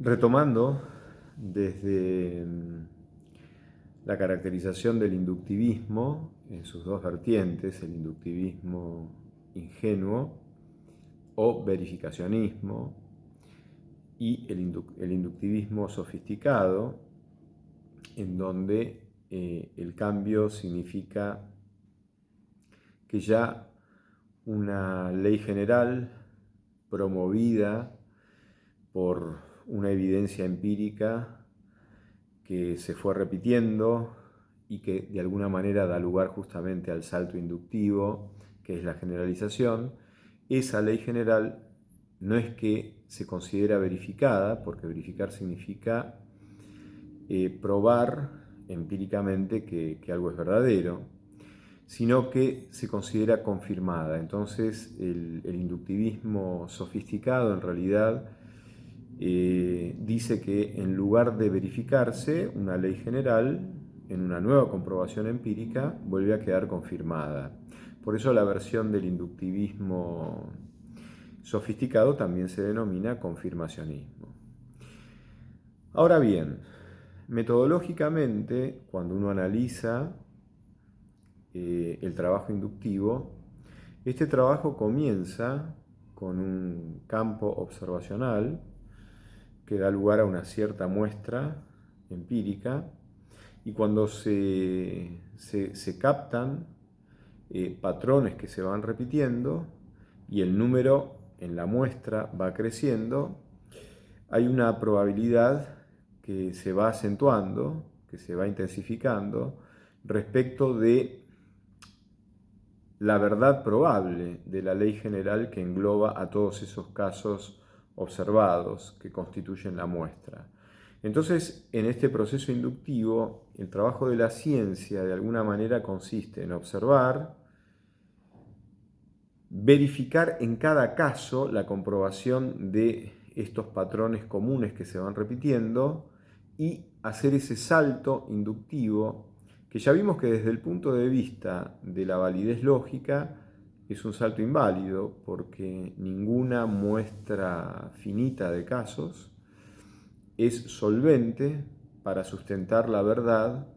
Retomando desde la caracterización del inductivismo en sus dos vertientes, el inductivismo ingenuo o verificacionismo y el inductivismo sofisticado, en donde el cambio significa que ya una ley general promovida por una evidencia empírica que se fue repitiendo y que de alguna manera da lugar justamente al salto inductivo, que es la generalización, esa ley general no es que se considera verificada, porque verificar significa probar empíricamente que algo es verdadero, sino que se considera confirmada. Entonces el inductivismo sofisticado en realidad dice que en lugar de verificarse una ley general, en una nueva comprobación empírica vuelve a quedar confirmada. Por eso la versión del inductivismo sofisticado también se denomina confirmacionismo. Ahora bien, metodológicamente, cuando uno analiza el trabajo inductivo, este trabajo comienza con un campo observacional que da lugar a una cierta muestra empírica, y cuando se captan patrones que se van repitiendo y el número en la muestra va creciendo, hay una probabilidad que se va acentuando, que se va intensificando respecto de la verdad probable de la ley general que engloba a todos esos casos observados que constituyen la muestra. Entonces, en este proceso inductivo, el trabajo de la ciencia de alguna manera consiste en observar, verificar en cada caso la comprobación de estos patrones comunes que se van repitiendo y hacer ese salto inductivo que ya vimos que desde el punto de vista de la validez lógica es un salto inválido, porque ninguna muestra finita de casos es solvente para sustentar la verdad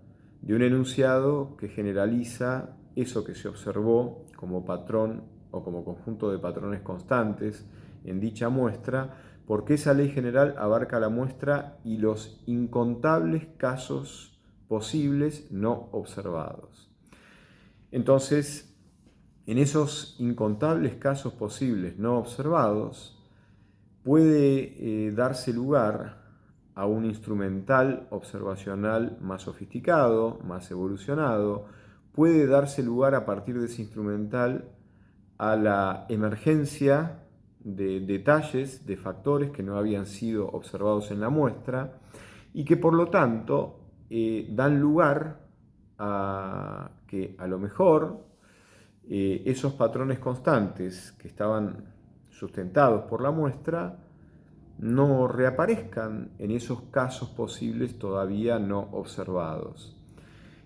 de un enunciado que generaliza eso que se observó como patrón o como conjunto de patrones constantes en dicha muestra, porque esa ley general abarca la muestra y los incontables casos posibles no observados. Entonces, en esos incontables casos posibles no observados, puede darse lugar a un instrumental observacional más sofisticado, más evolucionado, puede darse lugar a partir de ese instrumental a la emergencia de detalles, de factores que no habían sido observados en la muestra y que por lo tanto dan lugar a que a lo mejor esos patrones constantes que estaban sustentados por la muestra no reaparezcan en esos casos posibles todavía no observados.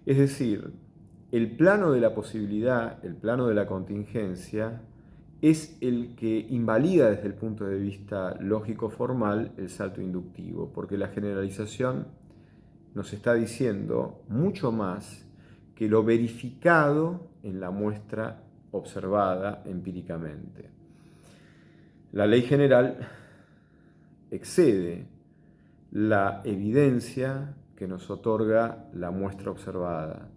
Es decir, el plano de la posibilidad, el plano de la contingencia, es el que invalida desde el punto de vista lógico-formal el salto inductivo, porque la generalización nos está diciendo mucho más que lo verificado en la muestra observada empíricamente. La ley general excede la evidencia que nos otorga la muestra observada.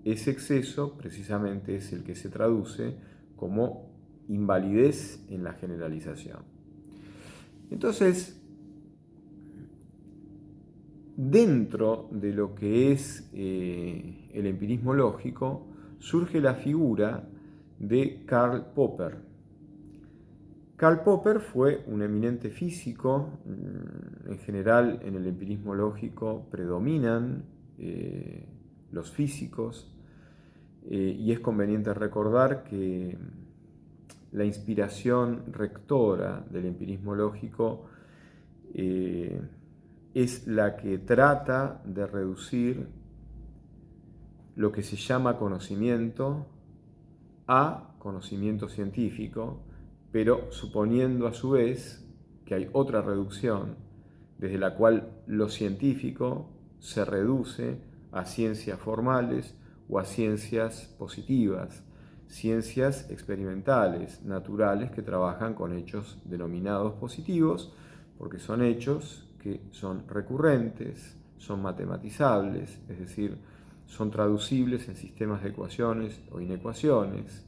Ese exceso precisamente es el que se traduce como invalidez en la generalización. Entonces, dentro de lo que es el empirismo lógico, surge la figura de Karl Popper. Karl Popper fue un eminente físico. En general, en el empirismo lógico predominan los físicos, y es conveniente recordar que la inspiración rectora del empirismo lógico es la que trata de reducir lo que se llama conocimiento a conocimiento científico, pero suponiendo a su vez que hay otra reducción, desde la cual lo científico se reduce a ciencias formales o a ciencias positivas, ciencias experimentales, naturales, que trabajan con hechos denominados positivos, porque son hechos que son recurrentes, son matematizables, es decir, son traducibles en sistemas de ecuaciones o inecuaciones,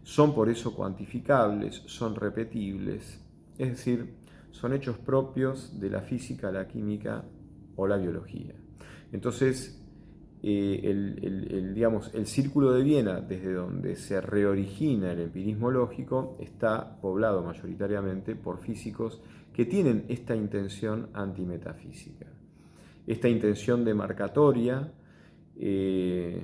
son por eso cuantificables, son repetibles, es decir, son hechos propios de la física, la química o la biología. Entonces, el Círculo de Viena, desde donde se reorigina el empirismo lógico, está poblado mayoritariamente por físicos que tienen esta intención antimetafísica, esta intención demarcatoria, desde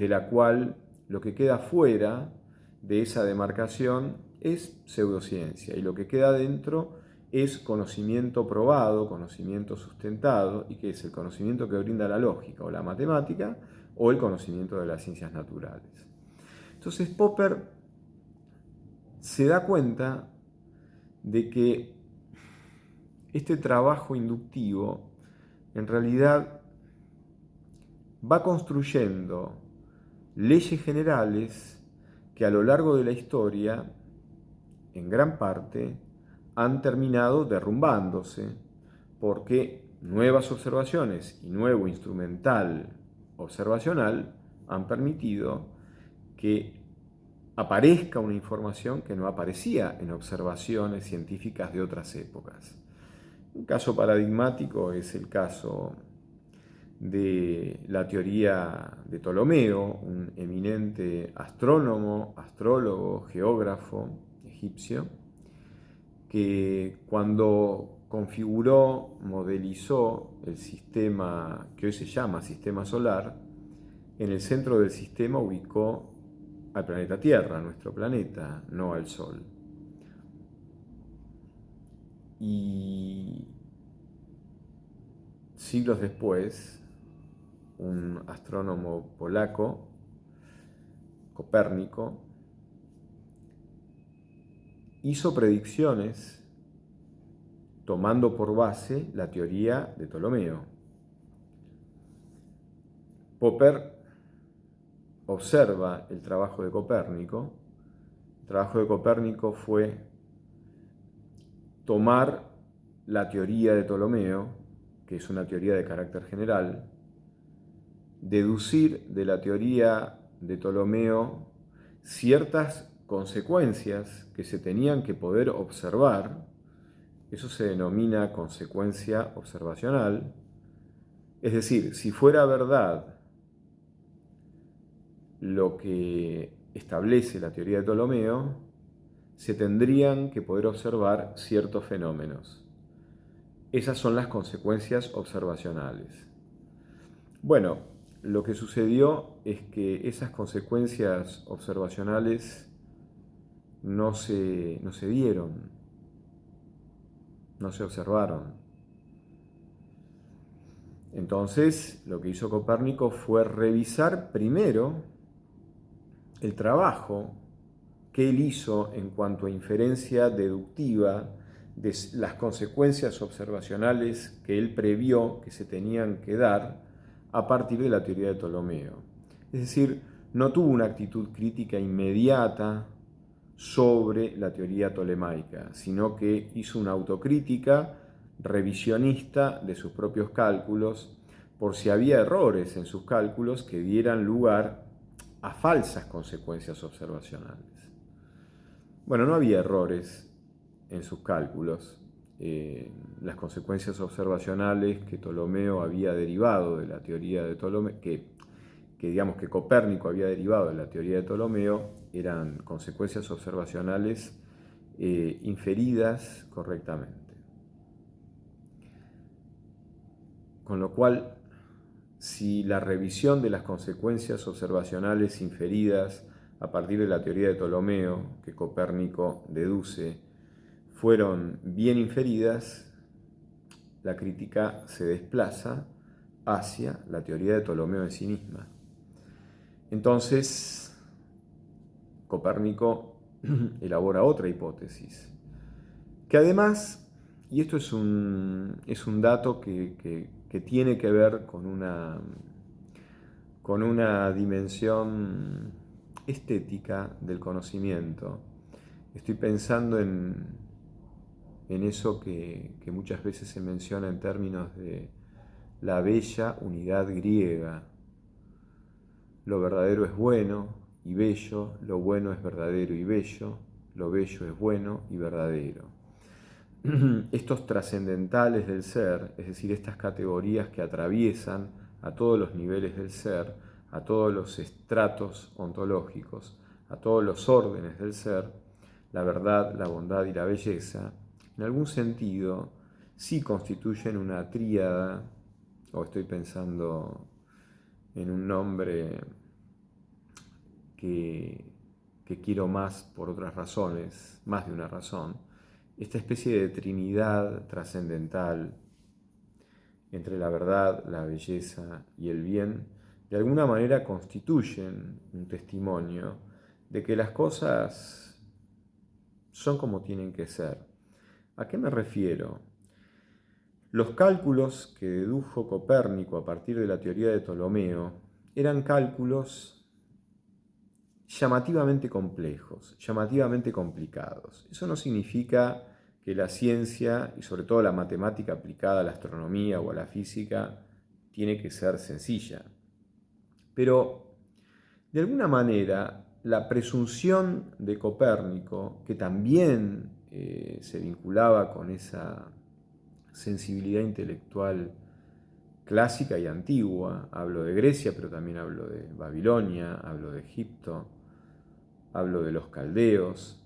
la cual lo que queda fuera de esa demarcación es pseudociencia y lo que queda dentro es conocimiento probado, conocimiento sustentado, y que es el conocimiento que brinda la lógica o la matemática o el conocimiento de las ciencias naturales. Entonces Popper se da cuenta de que este trabajo inductivo en realidad va construyendo leyes generales que a lo largo de la historia, en gran parte, han terminado derrumbándose porque nuevas observaciones y nuevo instrumental observacional han permitido que aparezca una información que no aparecía en observaciones científicas de otras épocas. Un caso paradigmático es el caso de la teoría de Ptolomeo, un eminente astrónomo, astrólogo, geógrafo egipcio, que cuando configuró, modelizó el sistema que hoy se llama sistema solar, en el centro del sistema ubicó al planeta Tierra, nuestro planeta, no al Sol. Y siglos después, un astrónomo polaco, Copérnico, hizo predicciones tomando por base la teoría de Ptolomeo. Popper observa el trabajo de Copérnico. El trabajo de Copérnico fue tomar la teoría de Ptolomeo, que es una teoría de carácter general, deducir de la teoría de Ptolomeo ciertas consecuencias que se tenían que poder observar. Eso se denomina consecuencia observacional. Es decir, si fuera verdad lo que establece la teoría de Ptolomeo, se tendrían que poder observar ciertos fenómenos. Esas son las consecuencias observacionales. Bueno, lo que sucedió es que esas consecuencias observacionales no se dieron, no se observaron. Entonces, lo que hizo Copérnico fue revisar primero el trabajo que él hizo en cuanto a inferencia deductiva de las consecuencias observacionales que él previó que se tenían que dar a partir de la teoría de Ptolomeo. Es decir, no tuvo una actitud crítica inmediata sobre la teoría tolemaica, sino que hizo una autocrítica revisionista de sus propios cálculos, por si había errores en sus cálculos que dieran lugar a falsas consecuencias observacionales. Bueno, no había errores en sus cálculos. Las consecuencias observacionales que Ptolomeo había derivado de la teoría de Ptolomeo, que digamos que Copérnico había derivado de la teoría de Ptolomeo, eran consecuencias observacionales inferidas correctamente. Con lo cual, si la revisión de las consecuencias observacionales inferidas a partir de la teoría de Ptolomeo, que Copérnico deduce, fueron bien inferidas, la crítica se desplaza hacia la teoría de Ptolomeo en sí misma. Entonces, Copérnico elabora otra hipótesis, que además y esto es un dato que tiene que ver con una dimensión estética del conocimiento. Estoy pensando en eso que muchas veces se menciona en términos de la bella unidad griega. Lo verdadero es bueno y bello, lo bueno es verdadero y bello, lo bello es bueno y verdadero. Estos trascendentales del ser, es decir, estas categorías que atraviesan a todos los niveles del ser, a todos los estratos ontológicos, a todos los órdenes del ser, la verdad, la bondad y la belleza, en algún sentido sí constituyen una tríada, o estoy pensando en un nombre que quiero más por otras razones, más de una razón, esta especie de trinidad trascendental entre la verdad, la belleza y el bien, de alguna manera constituyen un testimonio de que las cosas son como tienen que ser. ¿A qué me refiero? Los cálculos que dedujo Copérnico a partir de la teoría de Ptolomeo eran cálculos llamativamente complejos, llamativamente complicados. Eso no significa que la ciencia, y sobre todo la matemática aplicada a la astronomía o a la física, tiene que ser sencilla. Pero, de alguna manera, la presunción de Copérnico, que también se vinculaba con esa sensibilidad intelectual clásica y antigua, hablo de Grecia, pero también hablo de Babilonia, hablo de Egipto, hablo de los caldeos,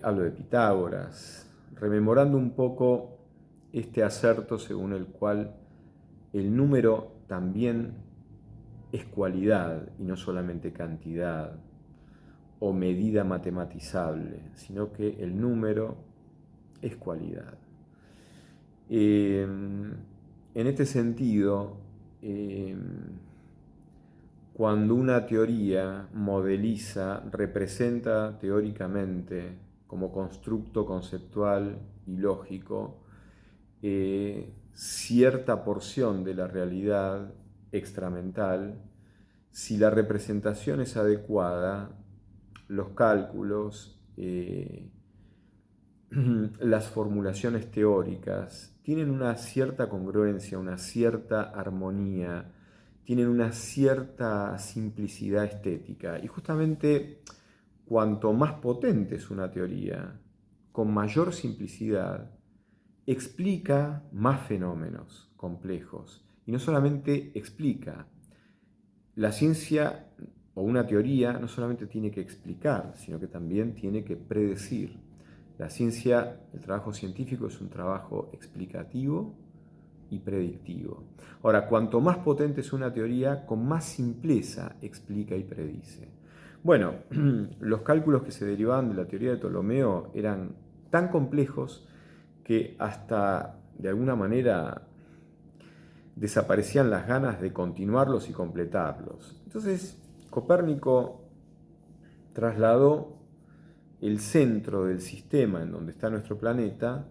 hablo de Pitágoras, rememorando un poco este acerto según el cual el número también es cualidad y no solamente cantidad o medida matematizable, sino que el número es cualidad. En este sentido, cuando una teoría modeliza, representa teóricamente como constructo conceptual y lógico cierta porción de la realidad extramental, si la representación es adecuada, los cálculos, las formulaciones teóricas tienen una cierta congruencia, una cierta armonía, tienen una cierta simplicidad estética. Y justamente cuanto más potente es una teoría, con mayor simplicidad, explica más fenómenos complejos. Y no solamente explica, la ciencia o una teoría no solamente tiene que explicar, sino que también tiene que predecir. La ciencia, el trabajo científico es un trabajo explicativo y predictivo. Ahora, cuanto más potente es una teoría, con más simpleza explica y predice. Bueno, los cálculos que se derivaban de la teoría de Ptolomeo eran tan complejos que hasta de alguna manera desaparecían las ganas de continuarlos y completarlos. Entonces, Copérnico trasladó el centro del sistema en donde está nuestro planeta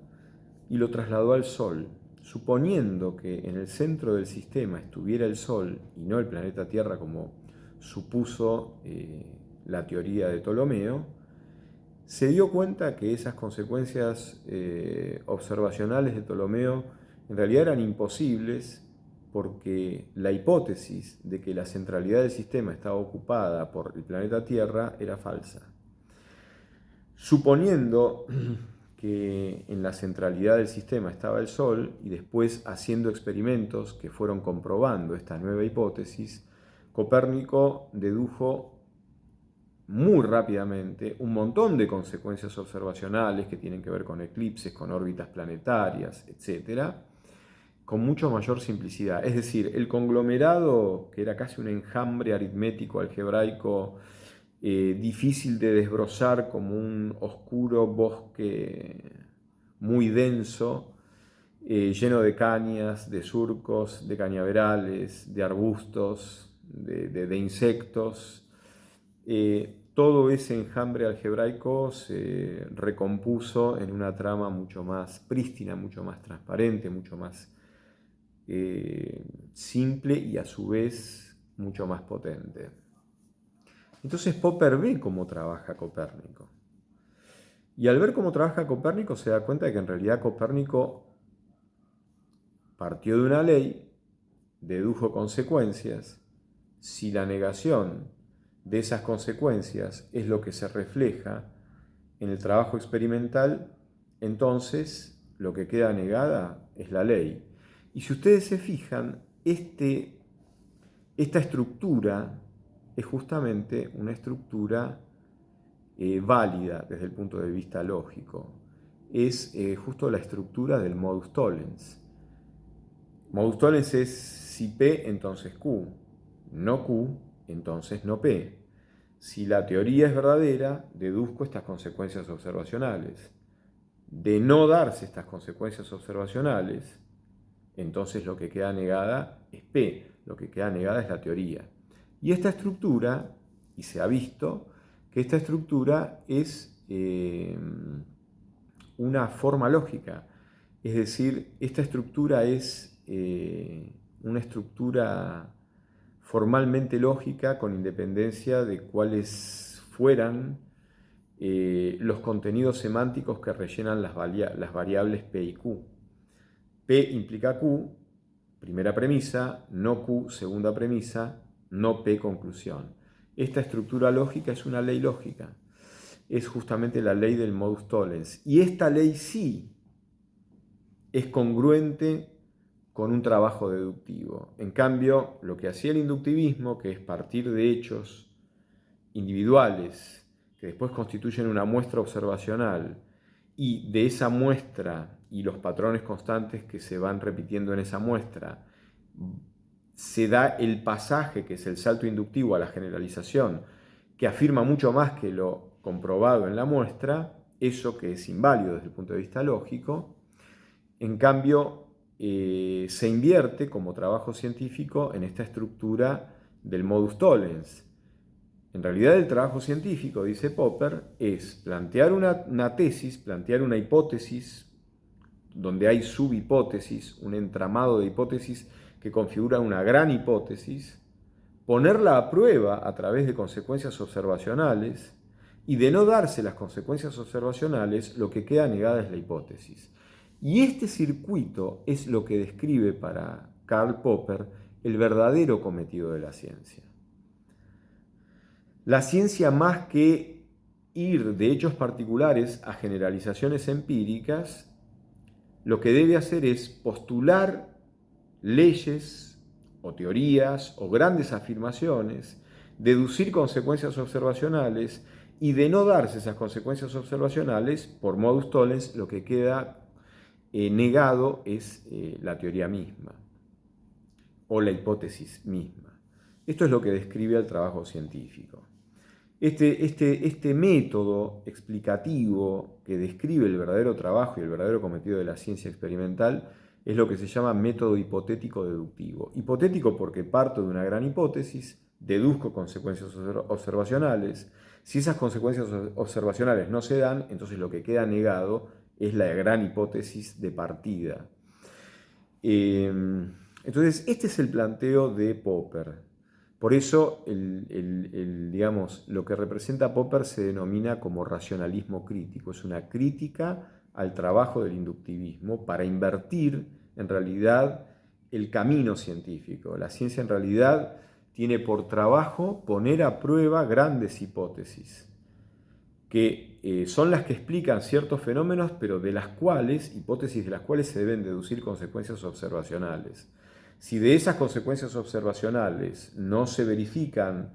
y lo trasladó al Sol, suponiendo que en el centro del sistema estuviera el Sol y no el planeta Tierra como supuso la teoría de Ptolomeo. Se dio cuenta que esas consecuencias observacionales de Ptolomeo en realidad eran imposibles porque la hipótesis de que la centralidad del sistema estaba ocupada por el planeta Tierra era falsa. Suponiendo que en la centralidad del sistema estaba el Sol y después haciendo experimentos que fueron comprobando esta nueva hipótesis, Copérnico dedujo muy rápidamente un montón de consecuencias observacionales que tienen que ver con eclipses, con órbitas planetarias, etc., con mucho mayor simplicidad. Es decir, el conglomerado, que era casi un enjambre aritmético algebraico, difícil de desbrozar como un oscuro bosque muy denso, lleno de cañas, de surcos, de cañaverales, de arbustos, de insectos. todo ese enjambre algebraico se recompuso en una trama mucho más prístina, mucho más transparente, mucho más simple y a su vez mucho más potente. Entonces Popper ve cómo trabaja Copérnico. Y al ver cómo trabaja Copérnico se da cuenta de que en realidad Copérnico partió de una ley, dedujo consecuencias. Si la negación de esas consecuencias es lo que se refleja en el trabajo experimental, entonces lo que queda negada es la ley. Y si ustedes se fijan, esta estructura es justamente una estructura válida desde el punto de vista lógico. Es justo la estructura del modus tollens. Modus tollens es si P, entonces Q. No Q, entonces no P. Si la teoría es verdadera, deduzco estas consecuencias observacionales. De no darse estas consecuencias observacionales, entonces lo que queda negada es P, lo que queda negada es la teoría. Y esta estructura, y se ha visto, que esta estructura es una forma lógica. Es decir, esta estructura es una estructura formalmente lógica con independencia de cuáles fueran los contenidos semánticos que rellenan las variables P y Q. P implica Q, primera premisa, no Q, segunda premisa, no P, conclusión. Esta estructura lógica es una ley lógica. Es justamente la ley del modus tollens. Y esta ley sí es congruente con un trabajo deductivo. En cambio, lo que hacía el inductivismo, que es partir de hechos individuales que después constituyen una muestra observacional, y de esa muestra y los patrones constantes que se van repitiendo en esa muestra, se da el pasaje, que es el salto inductivo a la generalización, que afirma mucho más que lo comprobado en la muestra, eso que es inválido desde el punto de vista lógico. En cambio, se invierte como trabajo científico en esta estructura del modus tollens. En realidad el trabajo científico, dice Popper, es plantear una tesis, plantear una hipótesis, donde hay subhipótesis, un entramado de hipótesis que configura una gran hipótesis, ponerla a prueba a través de consecuencias observacionales, y de no darse las consecuencias observacionales, lo que queda negada es la hipótesis. Y este circuito es lo que describe para Karl Popper el verdadero cometido de la ciencia. La ciencia, más que ir de hechos particulares a generalizaciones empíricas, lo que debe hacer es postular leyes o teorías o grandes afirmaciones, deducir consecuencias observacionales, y de no darse esas consecuencias observacionales, por modus tollens, lo que queda negado es la teoría misma o la hipótesis misma. Esto es lo que describe el trabajo científico. Este método explicativo que describe el verdadero trabajo y el verdadero cometido de la ciencia experimental es lo que se llama método hipotético deductivo. Hipotético porque parto de una gran hipótesis, deduzco consecuencias observacionales. Si esas consecuencias observacionales no se dan, entonces lo que queda negado es la gran hipótesis de partida. Entonces, este es el planteo de Popper. Por eso, digamos, lo que representa Popper se denomina como racionalismo crítico. Es una crítica al trabajo del inductivismo para invertir, en realidad, el camino científico. La ciencia, en realidad, tiene por trabajo poner a prueba grandes hipótesis, que son las que explican ciertos fenómenos, pero hipótesis de las cuales se deben deducir consecuencias observacionales. Si de esas consecuencias observacionales no se verifican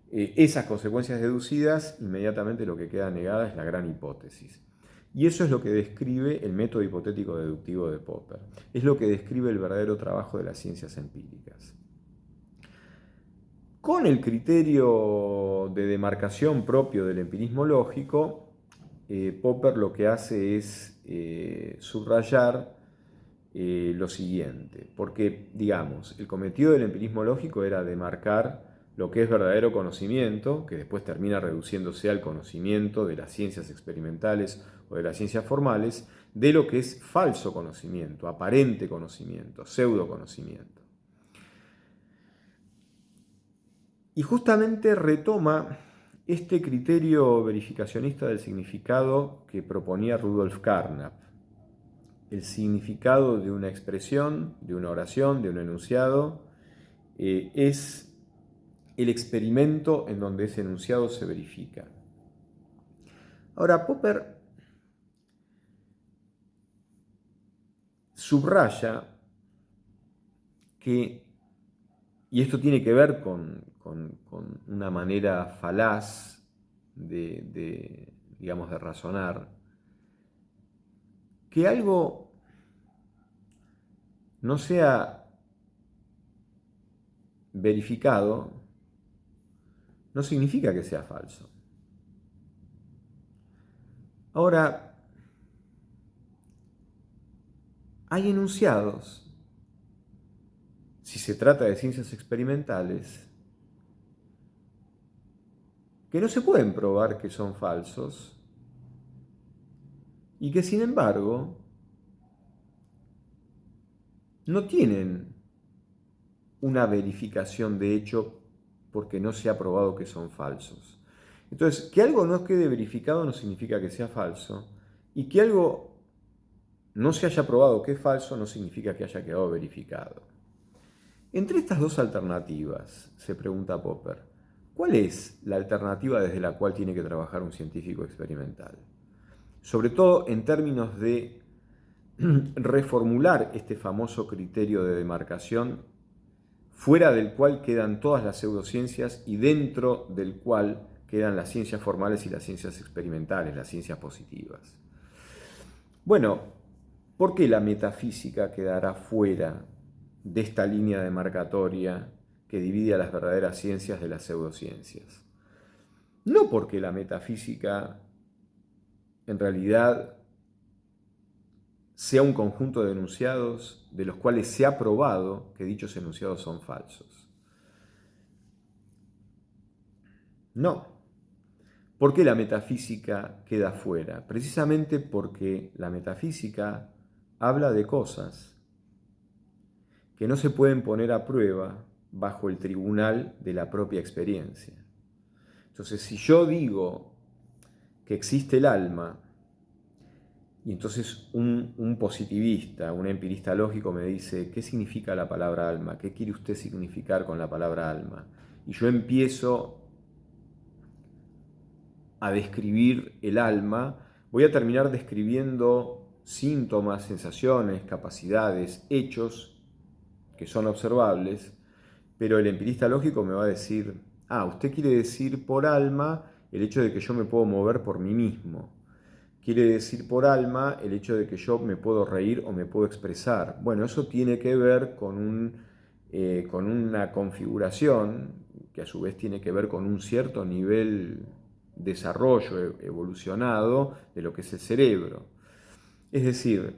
esas consecuencias deducidas, inmediatamente lo que queda negada es la gran hipótesis. Y eso es lo que describe el método hipotético deductivo de Popper. Es lo que describe el verdadero trabajo de las ciencias empíricas. Con el criterio de demarcación propio del empirismo lógico, Popper lo que hace es subrayar lo siguiente, porque, digamos, el cometido del empirismo lógico era demarcar lo que es verdadero conocimiento, que después termina reduciéndose al conocimiento de las ciencias experimentales o de las ciencias formales, de lo que es falso conocimiento, aparente conocimiento, pseudo conocimiento. Y justamente retoma este criterio verificacionista del significado que proponía Rudolf Carnap. El significado de una expresión, de una oración, de un enunciado, es el experimento en donde ese enunciado se verifica. Ahora, Popper subraya que, y esto tiene que ver con una manera falaz digamos, de razonar, que algo no sea verificado no significa que sea falso. Ahora, hay enunciados, si se trata de ciencias experimentales, que no se pueden probar que son falsos y que sin embargo no tienen una verificación de hecho porque no se ha probado que son falsos. Entonces, que algo no quede verificado no significa que sea falso, y que algo no se haya probado que es falso no significa que haya quedado verificado. Entre estas dos alternativas, se pregunta Popper, ¿cuál es la alternativa desde la cual tiene que trabajar un científico experimental? Sobre todo en términos de reformular este famoso criterio de demarcación fuera del cual quedan todas las pseudociencias y dentro del cual quedan las ciencias formales y las ciencias experimentales, las ciencias positivas. Bueno, ¿por qué la metafísica quedará fuera de esta línea demarcatoria que divide a las verdaderas ciencias de las pseudociencias? No porque la metafísica en realidad sea un conjunto de enunciados de los cuales se ha probado que dichos enunciados son falsos. No. ¿Por qué la metafísica queda fuera? Precisamente porque la metafísica habla de cosas que no se pueden poner a prueba bajo el tribunal de la propia experiencia. Entonces, si yo digo que existe el alma, y entonces un positivista, un empirista lógico me dice, ¿qué significa la palabra alma? ¿Qué quiere usted significar con la palabra alma? Y yo empiezo a describir el alma, voy a terminar describiendo síntomas, sensaciones, capacidades, hechos que son observables, pero el empirista lógico me va a decir, usted quiere decir por alma el hecho de que yo me puedo mover por mí mismo. Quiere decir por alma el hecho de que yo me puedo reír o me puedo expresar. Bueno, eso tiene que ver con una configuración que a su vez tiene que ver con un cierto nivel de desarrollo evolucionado de lo que es el cerebro. Es decir,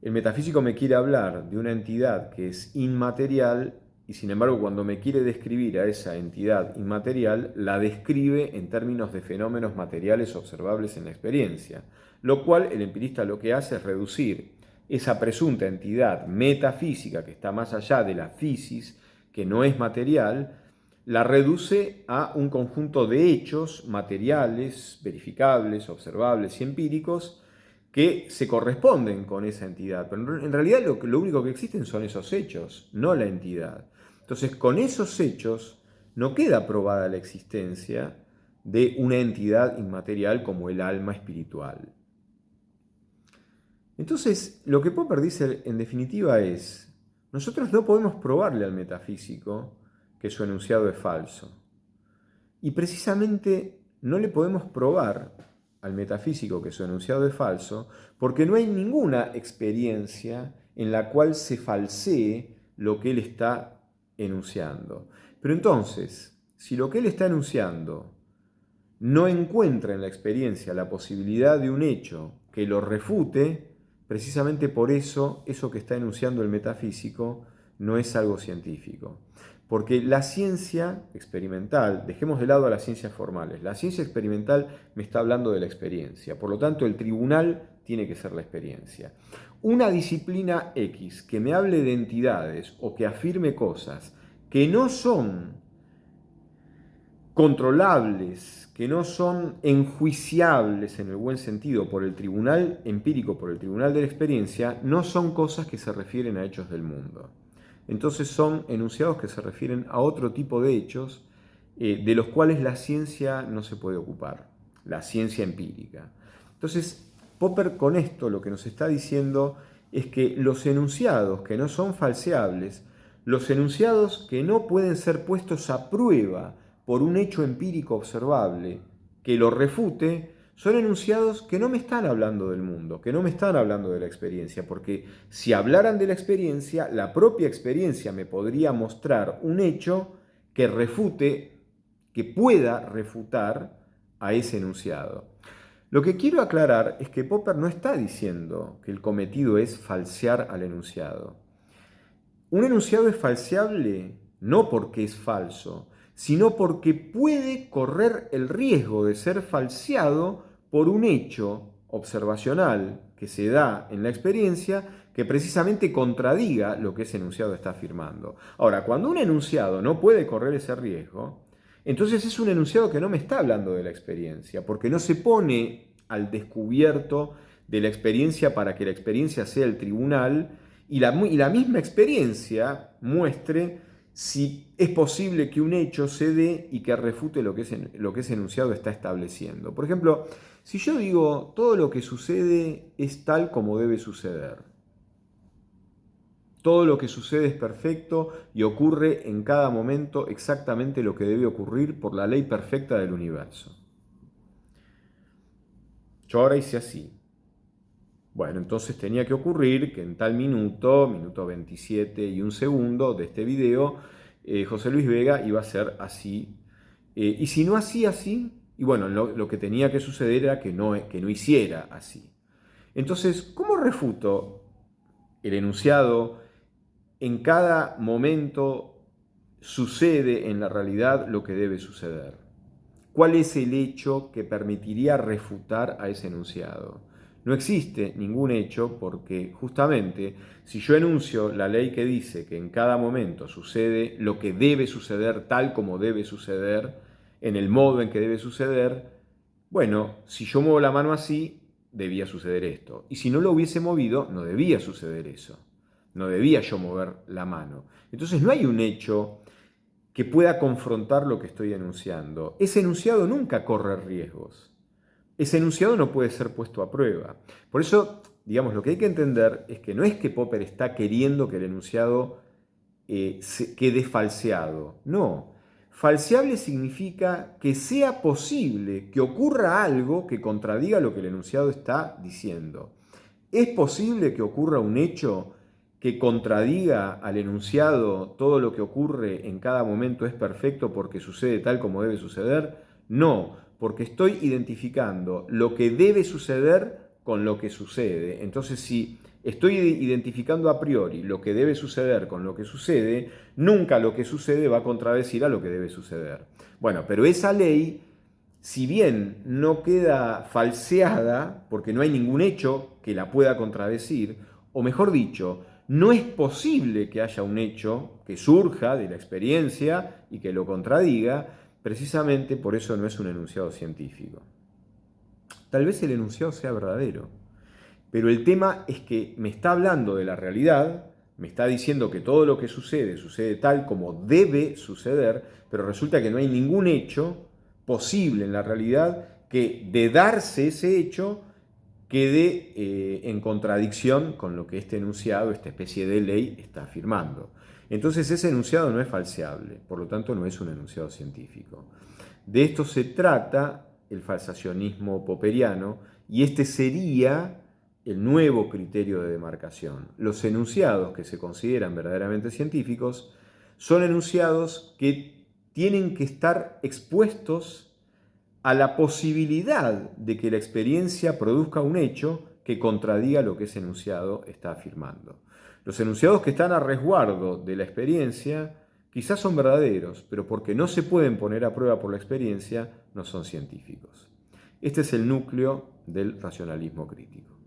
el metafísico me quiere hablar de una entidad que es inmaterial y sin embargo cuando me quiere describir a esa entidad inmaterial, la describe en términos de fenómenos materiales observables en la experiencia, lo cual el empirista lo que hace es reducir esa presunta entidad metafísica que está más allá de la fisis, que no es material, la reduce a un conjunto de hechos materiales, verificables, observables y empíricos que se corresponden con esa entidad. Pero en realidad lo único que existen son esos hechos, no la entidad. Entonces, con esos hechos no queda probada la existencia de una entidad inmaterial como el alma espiritual. Entonces, lo que Popper dice en definitiva es, nosotros no podemos probarle al metafísico que su enunciado es falso. Y precisamente no le podemos probar al metafísico que su enunciado es falso porque no hay ninguna experiencia en la cual se falsee lo que él está enunciando. Pero entonces, si lo que él está enunciando no encuentra en la experiencia la posibilidad de un hecho que lo refute, precisamente por eso que está enunciando el metafísico no es algo científico. Porque la ciencia experimental, dejemos de lado a las ciencias formales, la ciencia experimental me está hablando de la experiencia, por lo tanto el tribunal tiene que ser la experiencia. Una disciplina X que me hable de entidades o que afirme cosas que no son controlables, que no son enjuiciables en el buen sentido por el tribunal empírico, por el tribunal de la experiencia, no son cosas que se refieren a hechos del mundo. Entonces son enunciados que se refieren a otro tipo de hechos de los cuales la ciencia no se puede ocupar, la ciencia empírica. Entonces, Popper con esto lo que nos está diciendo es que los enunciados que no son falseables, los enunciados que no pueden ser puestos a prueba por un hecho empírico observable que lo refute, son enunciados que no me están hablando del mundo, que no me están hablando de la experiencia, porque si hablaran de la experiencia, la propia experiencia me podría mostrar un hecho que refute, que pueda refutar a ese enunciado. Lo que quiero aclarar es que Popper no está diciendo que el cometido es falsear al enunciado. Un enunciado es falseable no porque es falso, sino porque puede correr el riesgo de ser falseado por un hecho observacional que se da en la experiencia que precisamente contradiga lo que ese enunciado está afirmando. Ahora, cuando un enunciado no puede correr ese riesgo, entonces es un enunciado que no me está hablando de la experiencia, porque no se pone al descubierto de la experiencia para que la experiencia sea el tribunal y la misma experiencia muestre si es posible que un hecho se dé y que refute lo que ese enunciado está estableciendo. Por ejemplo, si yo digo todo lo que sucede es tal como debe suceder, todo lo que sucede es perfecto y ocurre en cada momento exactamente lo que debe ocurrir por la ley perfecta del universo. Yo ahora hice así. Bueno, entonces tenía que ocurrir que en tal minuto, minuto 27 y un segundo de este video, José Luis Vega iba a ser así. Y si no hacía así, y bueno, lo que tenía que suceder era que no hiciera así. Entonces, ¿cómo refuto el enunciado? En cada momento sucede en la realidad lo que debe suceder. ¿Cuál es el hecho que permitiría refutar a ese enunciado? No existe ningún hecho porque justamente si yo enuncio la ley que dice que en cada momento sucede lo que debe suceder tal como debe suceder, en el modo en que debe suceder, bueno, si yo muevo la mano así, debía suceder esto. Y si no lo hubiese movido, no debía suceder eso. No debía yo mover la mano. Entonces no hay un hecho que pueda confrontar lo que estoy enunciando. Ese enunciado nunca corre riesgos. Ese enunciado no puede ser puesto a prueba. Por eso, digamos, lo que hay que entender es que no es que Popper está queriendo que el enunciado quede falseado. No. Falseable significa que sea posible que ocurra algo que contradiga lo que el enunciado está diciendo. ¿Es posible que ocurra un hecho que contradiga al enunciado todo lo que ocurre en cada momento es perfecto porque sucede tal como debe suceder? No, porque estoy identificando lo que debe suceder con lo que sucede. Entonces, si estoy identificando a priori lo que debe suceder con lo que sucede, nunca lo que sucede va a contradecir a lo que debe suceder. Bueno, pero esa ley, si bien no queda falseada, porque no hay ningún hecho que la pueda contradecir, o mejor dicho, no es posible que haya un hecho que surja de la experiencia y que lo contradiga, precisamente por eso no es un enunciado científico. Tal vez el enunciado sea verdadero, pero el tema es que me está hablando de la realidad, me está diciendo que todo lo que sucede tal como debe suceder, pero resulta que no hay ningún hecho posible en la realidad que de darse ese hecho quede en contradicción con lo que este enunciado, esta especie de ley, está afirmando. Entonces ese enunciado no es falseable, por lo tanto no es un enunciado científico. De esto se trata el falsacionismo popperiano y este sería el nuevo criterio de demarcación. Los enunciados que se consideran verdaderamente científicos son enunciados que tienen que estar expuestos a la posibilidad de que la experiencia produzca un hecho que contradiga lo que ese enunciado está afirmando. Los enunciados que están a resguardo de la experiencia quizás son verdaderos, pero porque no se pueden poner a prueba por la experiencia, no son científicos. Este es el núcleo del racionalismo crítico.